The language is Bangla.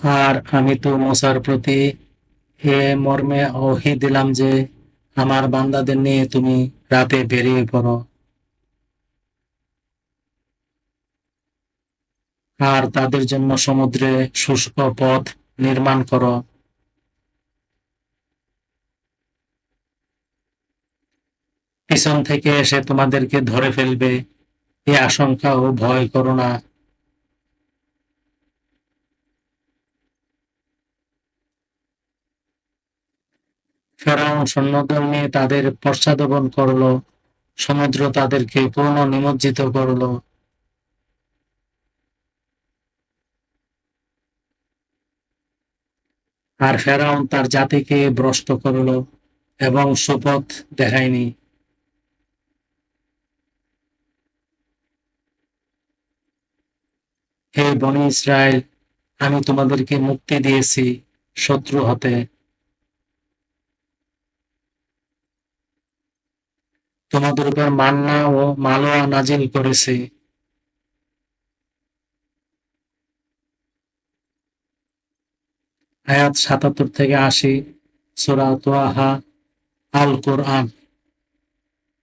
আর আমি তো মূসার প্রতি এ মর্মে ওহী দিলাম যে আমার বান্দাদের নিয়ে তুমি রাতে বেরিয়ে পড়ো আর তাদের জন্য সমুদ্রে শুষ্ক পথ নির্মাণ করো। পিছন থেকে এসে তোমাদেরকে ধরে ফেলবে এ আশঙ্কা ও ভয় করো না। ফেরাউন সৈন্যদল নিয়ে তাদের পশ্চাদপন করল, সমুদ্র তাদেরকে পূর্ণ নিমজ্জিত করল। আর ফেরাউন তার জাতিকে ভ্রষ্ট করল এবং সুপথ দেখায়নি। হে বনী ইসরায়েল, আমি তোমাদেরকে মুক্তি দিয়েছি শত্রু হতে, তোমাদের উপর মান্না ও মালোয়া নাজিল করেছি। আয়াত ৭৭ থেকে ৮০, সূরা তোয়াহা, আল কোরআন।